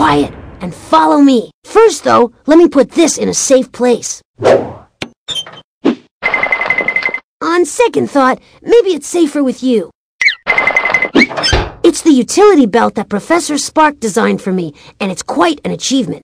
quiet and follow me. First, though, let me put this in a safe place. On second thought, maybe it's safer with you. It's the utility belt that Professor Spark designed for me, and it's quite an achievement.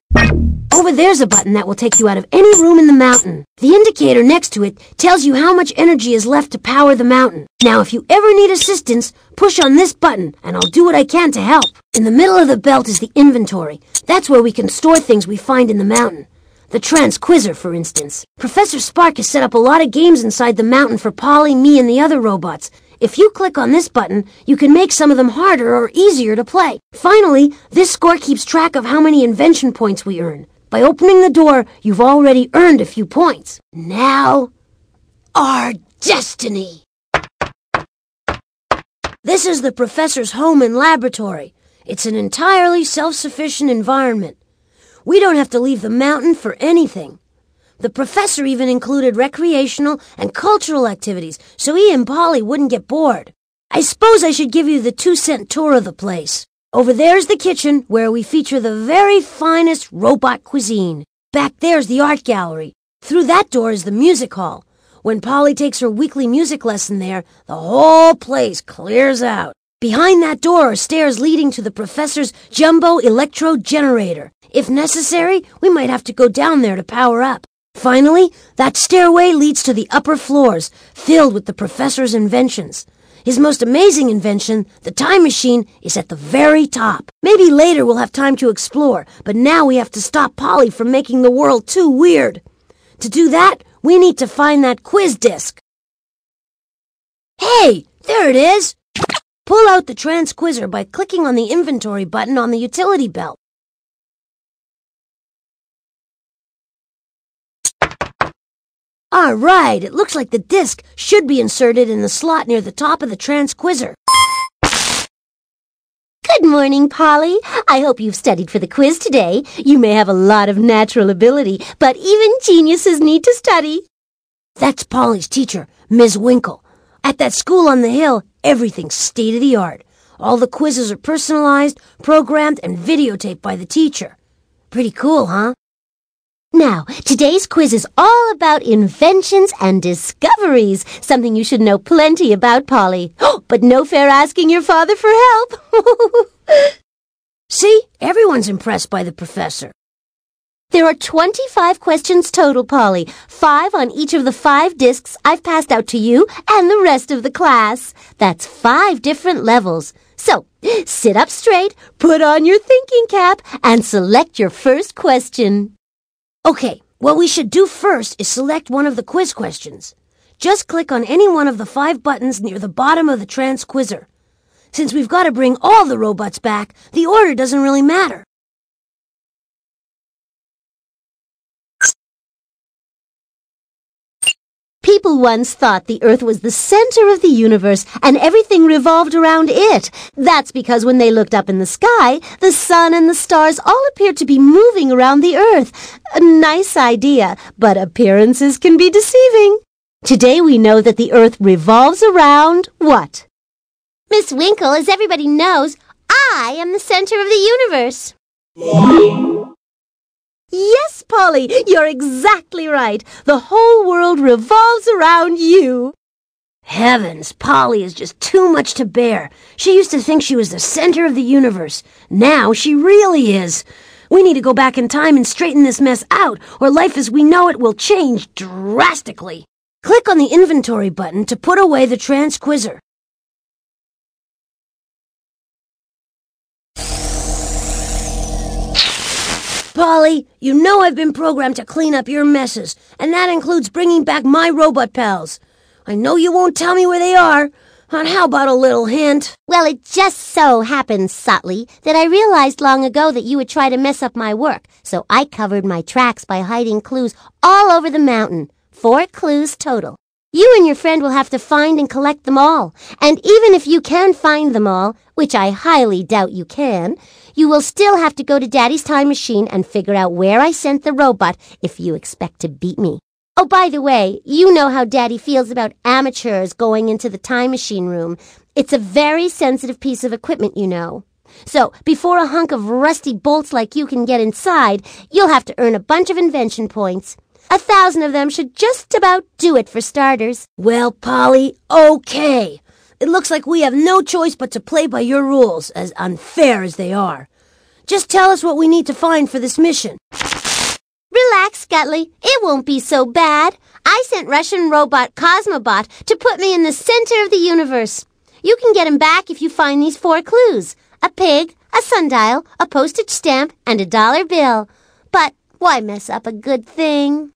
Over there's a button that will take you out of any room in the mountain. The indicator next to it tells you how much energy is left to power the mountain. Now, if you ever need assistance, push on this button, and I'll do what I can to help. In the middle of the belt is the inventory. That's where we can store things we find in the mountain. The TransQuizzer, for instance. Professor Spark has set up a lot of games inside the mountain for Polly, me, and the other robots. If you click on this button, you can make some of them harder or easier to play. Finally, this score keeps track of how many invention points we earn. By opening the door, you've already earned a few points. Now, our destiny. This is the professor's home and laboratory. It's an entirely self-sufficient environment. We don't have to leave the mountain for anything. The professor even included recreational and cultural activities, so he and Polly wouldn't get bored. I suppose I should give you the 2-cent tour of the place. Over there's the kitchen, where we feature the very finest robot cuisine. Back there's the art gallery. Through that door is the music hall. When Polly takes her weekly music lesson there, the whole place clears out. Behind that door are stairs leading to the professor's jumbo electro generator. If necessary, we might have to go down there to power up. Finally, that stairway leads to the upper floors, filled with the professor's inventions. His most amazing invention, the time machine, is at the very top. Maybe later we'll have time to explore, but now we have to stop Polly from making the world too weird. To do that, we need to find that quiz disc. Hey, there it is! Pull out the TransQuizzer by clicking on the inventory button on the utility belt. All right, it looks like the disc should be inserted in the slot near the top of the TransQuizzer. Good morning, Polly. I hope you've studied for the quiz today. You may have a lot of natural ability, but even geniuses need to study. That's Polly's teacher, Ms. Winkle. At that school on the hill, everything's state-of-the-art. All the quizzes are personalized, programmed, and videotaped by the teacher. Pretty cool, huh? Now, today's quiz is all about inventions and discoveries, something you should know plenty about, Polly. But no fair asking your father for help. See, everyone's impressed by the professor. There are 25 questions total, Polly. 5 on each of the 5 discs I've passed out to you and the rest of the class. That's 5 different levels. So, sit up straight, put on your thinking cap, and select your first question. Okay, what we should do first is select one of the quiz questions. Just click on any one of the 5 buttons near the bottom of the TransQuizzer. Since we've got to bring all the robots back, the order doesn't really matter. People once thought the Earth was the center of the universe and everything revolved around it. That's because when they looked up in the sky, the sun and the stars all appeared to be moving around the Earth. A nice idea, but appearances can be deceiving. Today we know that the Earth revolves around what? Miss Winkle, as everybody knows, I am the center of the universe. Yes, Polly, you're exactly right. The whole world revolves around you. Heavens, Polly is just too much to bear. She used to think she was the center of the universe. Now she really is. We need to go back in time and straighten this mess out, or life as we know it will change drastically. Click on the inventory button to put away the TransQuizzer. Polly, you know I've been programmed to clean up your messes, and that includes bringing back my robot pals. I know you won't tell me where they are, and how about a little hint? Well, it just so happens, Botley, that I realized long ago that you would try to mess up my work, so I covered my tracks by hiding clues all over the mountain. 4 clues total. You and your friend will have to find and collect them all, and even if you can find them all, which I highly doubt you can, you will still have to go to Daddy's time machine and figure out where I sent the robot if you expect to beat me. Oh, by the way, you know how Daddy feels about amateurs going into the time machine room. It's a very sensitive piece of equipment, you know. So, before a hunk of rusty bolts like you can get inside, you'll have to earn a bunch of invention points. 1,000 of them should just about do it for starters. Well, Polly, okay. It looks like we have no choice but to play by your rules, as unfair as they are. Just tell us what we need to find for this mission. Relax, Scutley. It won't be so bad. I sent Russian robot Cosmobot to put me in the center of the universe. You can get him back if you find these 4 clues. A pig, a sundial, a postage stamp, and a dollar bill. But why mess up a good thing?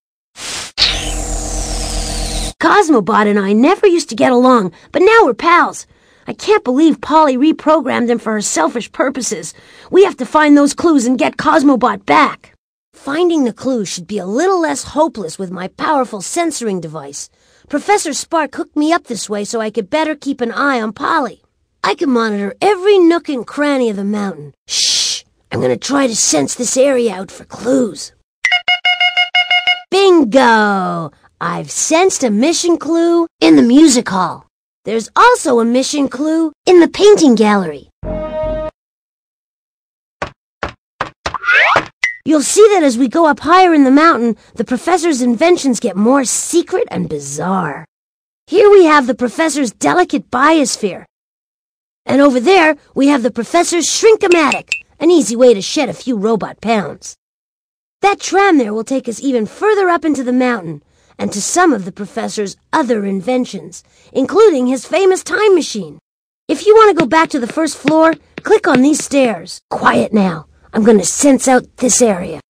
Cosmobot and I never used to get along, but now we're pals. I can't believe Polly reprogrammed him for her selfish purposes. We have to find those clues and get Cosmobot back. Finding the clues should be a little less hopeless with my powerful censoring device. Professor Spark hooked me up this way so I could better keep an eye on Polly. I can monitor every nook and cranny of the mountain. Shh! I'm gonna try to sense this area out for clues. Bingo! I've sensed a mission clue in the music hall. There's also a mission clue in the painting gallery. You'll see that as we go up higher in the mountain, the professor's inventions get more secret and bizarre. Here we have the professor's delicate biosphere. And over there, we have the professor's Shrink-O-Matic, an easy way to shed a few robot pounds. That tram there will take us even further up into the mountain, and to some of the professor's other inventions, including his famous time machine. If you want to go back to the first floor, click on these stairs. Quiet now. I'm going to sense out this area.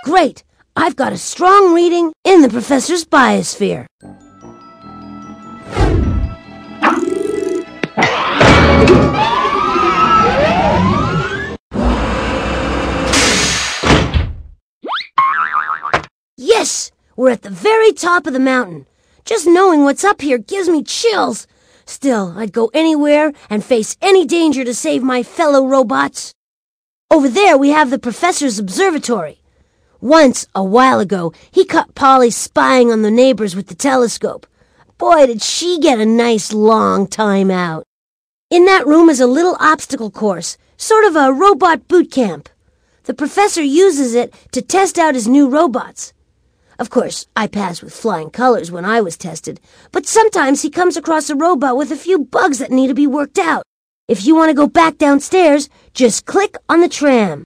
Great! I've got a strong reading in the professor's biosphere. Yes! We're at the very top of the mountain. Just knowing what's up here gives me chills. Still, I'd go anywhere and face any danger to save my fellow robots. Over there, we have the professor's observatory. Once, a while ago, he caught Polly spying on the neighbors with the telescope. Boy, did she get a nice long time out. In that room is a little obstacle course, sort of a robot boot camp. The professor uses it to test out his new robots. Of course, I passed with flying colors when I was tested, but sometimes he comes across a robot with a few bugs that need to be worked out. If you want to go back downstairs, just click on the tram.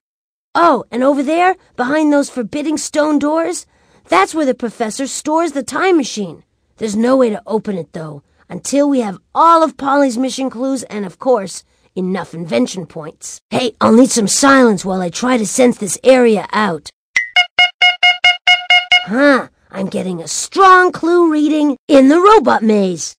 Oh, and over there, behind those forbidding stone doors, that's where the professor stores the time machine. There's no way to open it, though, until we have all of Polly's mission clues and, of course, enough invention points. Hey, I'll need some silence while I try to sense this area out. I'm getting a strong clue reading in the robot maze.